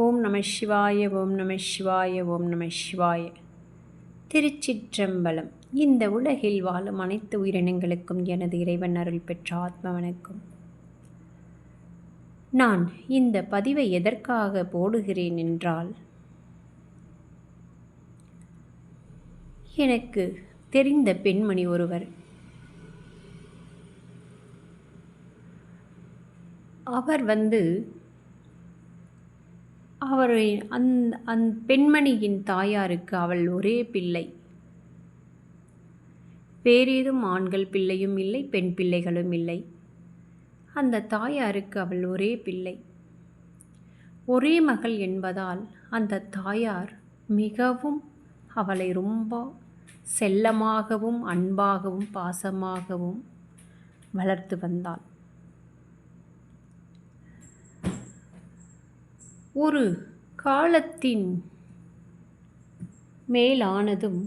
ஓம் நம சிவாய ஓம் நம சிவாய ஓம் நம சிவாய. திருச்சிற்றம்பலம். இந்த உலகில் வாழும் அனைத்து உயிரினங்களுக்கும் எனது இறைவன் அருள் பெற்ற ஆத்ம வணக்கம். நான் இந்த பதிவை எதற்காக போடுகிறேன் என்றால், எனக்கு தெரிந்த பெண்மணி ஒருவர், அவர் அவரை அந்த பெண்மணியின் தாயாருக்கு அவள் ஒரே பிள்ளை. வேறேதும் ஆண்கள் பிள்ளையும் இல்லை, பெண் பிள்ளைகளும் இல்லை. அந்த தாயாருக்கு அவள் ஒரே பிள்ளை, ஒரே மகள் என்பதால் அந்த தாயார் மிகவும் அவளை ரொம்ப செல்லமாகவும் அன்பாகவும் பாசமாகவும் வளர்த்து வந்தாள். ஒரு காலத்தின் மேலானதும்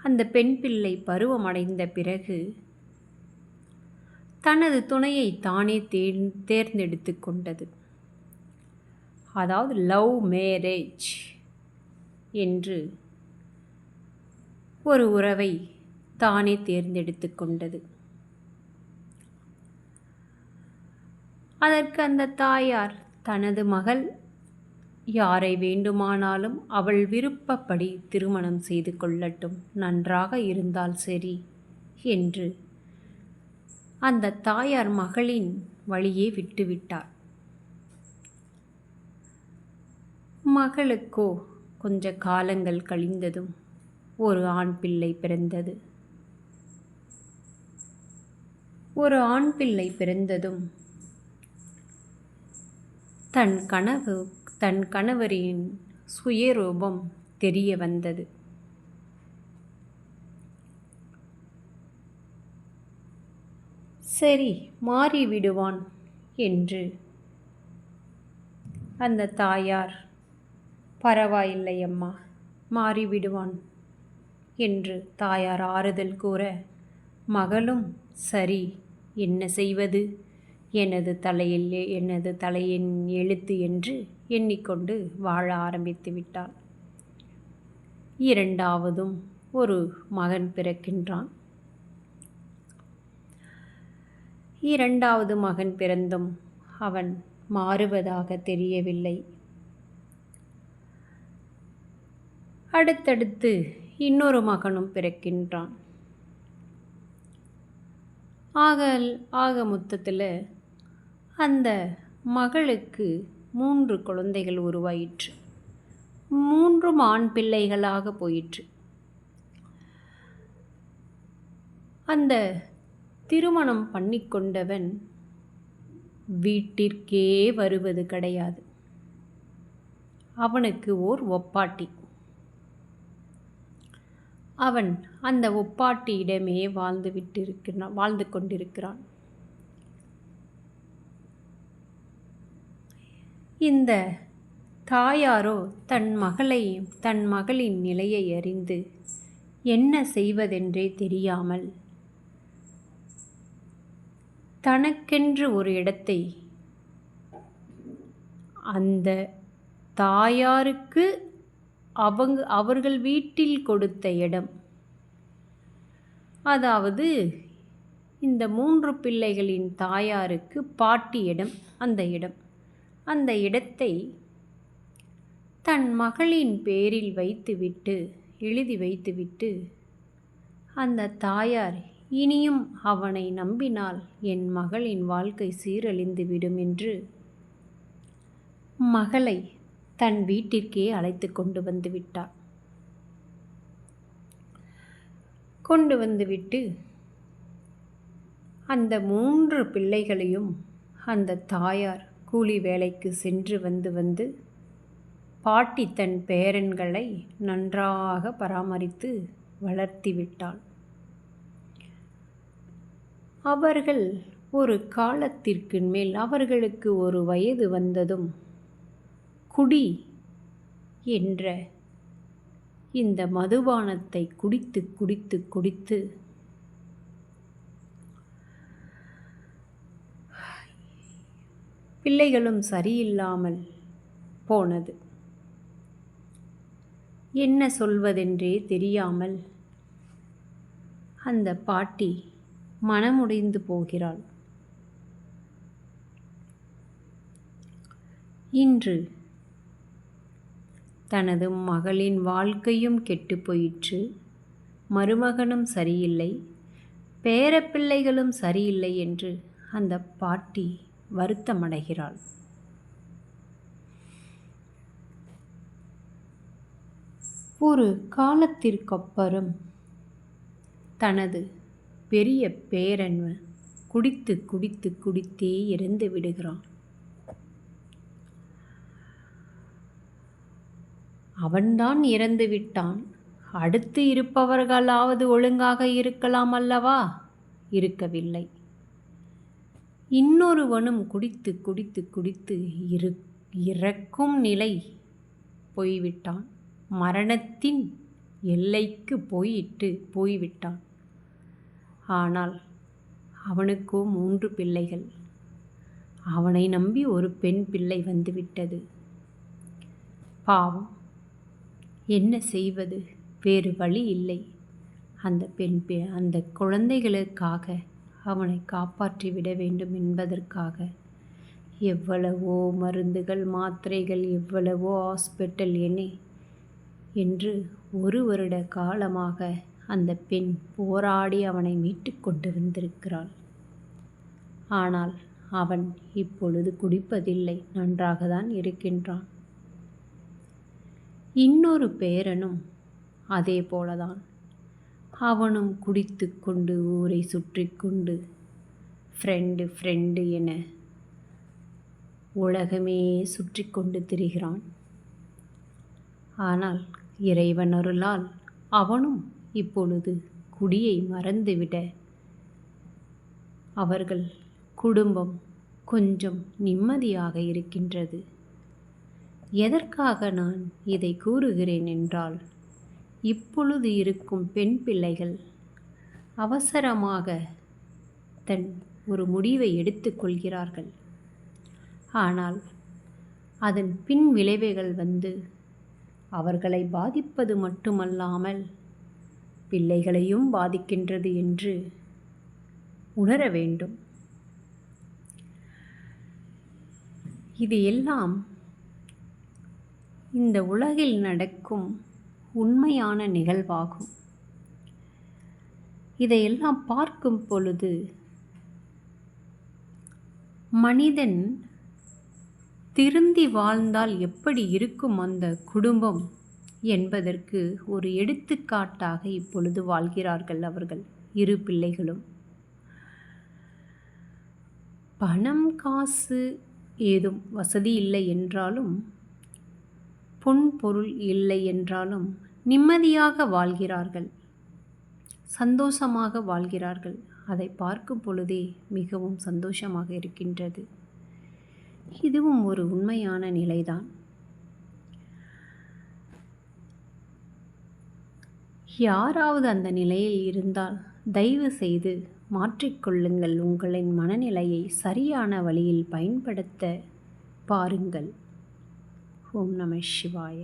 அந்த பெண் பிள்ளை பருவமடைந்த பிறகு தனது துணையை தானே தேர்ந்தெடுத்து கொண்டது. அதாவது லவ் மேரேஜ் என்று ஒரு உறவை தானே தேர்ந்தெடுத்து கொண்டது. அதற்கு அந்த தாயார் தனது மகள் யாரை வேண்டுமானாலும் அவள் விருப்பப்படி திருமணம் செய்து கொள்ளட்டும், நன்றாக இருந்தால் சரி என்று அந்த தாயார் மகளின் வழியே விட்டுவிட்டார். மகளுக்கோ கொஞ்ச காலங்கள் கழிந்ததும் ஒரு ஆண் பிள்ளை பிறந்தது. ஒரு ஆண் பிள்ளை பிறந்ததும் தன் கணவரின் சுயரூபம் தெரிய வந்தது. சரி, மாறிவிடுவான் என்று அந்த தாயார், பரவாயில்லை அம்மா, மாறிவிடுவான் என்று தாயார் ஆறுதல் கூற, மகளும் சரி, என்ன செய்வது, எனது தலையின் எழுத்து என்று எண்ணிக்கொண்டு வாழ ஆரம்பித்து விட்டாள். இரண்டாவதும் ஒரு மகன் பிறக்கின்றான். இரண்டாவது மகன் பிறந்தும் அவன் மாறுவதாக தெரியவில்லை. அடுத்தடுத்து இன்னொரு மகனும் பிறக்கின்றான். ஆக மொத்தத்தில் அந்த மகளுக்கு 3 குழந்தைகள் உருவாயிற்று. 3 ஆண் பிள்ளைகளாக போயிற்று. அந்த திருமணம் பண்ணிக்கொண்டவன் வீட்டிற்கே வருவது கிடையாது. அவனுக்கு ஓர் ஒப்பாட்டி. அவன் அந்த ஒப்பாட்டியிடமே வாழ்ந்து கொண்டிருக்கிறான். இந்த தாயாரோ தன் மகளின் நிலையை அறிந்து என்ன செய்வதென்றே தெரியாமல் தனக்கென்று ஒரு இடத்தை, அந்த தாயாருக்கு அவர்கள் வீட்டில் கொடுத்த இடம், அதாவது இந்த 3 பிள்ளைகளின் தாயாருக்கு பாட்டி இடம், அந்த இடத்தை தன் மகளின் பேரில் எழுதி வைத்துவிட்டு, அந்த தாயார் இனியும் அவனை நம்பினால் என் மகளின் வாழ்க்கை சீரழிந்து விடும் என்று மகளை தன் வீட்டிற்கே அழைத்து கொண்டு வந்துவிட்டு அந்த 3 பிள்ளைகளையும் அந்த தாயார் கூலி வேலைக்கு சென்று வந்து பாட்டி தன் பேரன்களை நன்றாக பராமரித்து வளர்த்தி விட்டாள். அவர்கள் ஒரு காலத்திற்கு மேல், அவர்களுக்கு ஒரு வயது வந்ததும் குடி என்ற இந்த மதுபானத்தை குடித்து குடித்து குடித்து பிள்ளைகளும் சரியில்லாமல் போனது. என்ன சொல்வதென்றே தெரியாமல் அந்த பாட்டி மனமுடைந்து போகிறாள். இன்று தனது மகளின் வாழ்க்கையும் கெட்டு போயிற்று. மருமகனும் சரியில்லை, பேரப்பிள்ளைகளும் சரியில்லை என்று அந்த பாட்டி வருத்தமடைகிறாள். ஒரு காலத்திற்கப்புறம் தனது பெரிய பேரன் குடித்து குடித்து குடித்தே இறந்து விடுகிறான். அவன்தான் இறந்து விட்டான். அடுத்து இருப்பவர்களாவது ஒழுங்காக இருக்கலாம் அல்லவா? இருக்கவில்லை. இன்னொருவனும் குடித்து குடித்து குடித்து இறக்கும் நிலை போய்விட்டான். மரணத்தின் எல்லைக்கு போய்விட்டான். ஆனால் அவனுக்கோ 3 பிள்ளைகள். அவனை நம்பி ஒரு பெண் பிள்ளை வந்துவிட்டது. பாவம், என்ன செய்வது? வேறு வழி இல்லை. அந்த குழந்தைகளுக்காக அவனை காப்பாற்றி விட வேண்டும் என்பதற்காக எவ்வளவோ மருந்துகள், மாத்திரைகள், எவ்வளவோ ஹாஸ்பிட்டல் என்று 1 வருட காலமாக அந்த பெண் போராடி அவனை மீட்டு கொண்டு வந்திருக்கிறாள். ஆனால் அவன் இப்பொழுது குடிப்பதில்லை, நன்றாகத்தான் இருக்கின்றான். இன்னொரு பேரனும் அதே போலதான். அவனும் குடித்து கொண்டு ஊரை சுற்றி கொண்டு ஃப்ரெண்டு என உலகமே சுற்றி கொண்டு திரிகிறான். ஆனால் இறைவன் அருளால் அவனும் இப்பொழுது குடியை மறந்துவிட அவர்கள் குடும்பம் கொஞ்சம் நிம்மதியாக இருக்கின்றது. எதற்காக நான் இதை கூறுகிறேன் என்றால், இப்பொழுது இருக்கும் பெண் பிள்ளைகள் அவசரமாக ஒரு முடிவை எடுத்துக்கொள்கிறார்கள். ஆனால் அதன் பின் விளைவுகள் அவர்களை பாதிப்பது மட்டுமல்லாமல் பிள்ளைகளையும் பாதிக்கின்றது என்று உணர வேண்டும். இது எல்லாம் இந்த உலகில் நடக்கும் உண்மையான நிகழ்வாகும். இதையெல்லாம் பார்க்கும் பொழுது மனிதன் திருந்தி வாழ்ந்தால் எப்படி இருக்கும் அந்த குடும்பம் என்பதற்கு ஒரு எடுத்துக்காட்டாக இப்பொழுது வாழ்கிறார்கள் அவர்கள் 2 பிள்ளைகளும். பணம் காசு ஏதும் வசதி இல்லை என்றாலும், பொன் பொருள் இல்லை என்றாலும் நிம்மதியாக வாழ்கிறார்கள், சந்தோஷமாக வாழ்கிறார்கள். அதை பார்க்கும் பொழுதே மிகவும் சந்தோஷமாக இருக்கின்றது. இதுவும் ஒரு உண்மையான நிலைதான். யாராவது அந்த நிலையில் இருந்தால் தயவு செய்து மாற்றிக்கொள்ளுங்கள். உங்களின் மனநிலையை சரியான வழியில் பயன்படுத்த பாருங்கள். ஓம் நம சிவாய.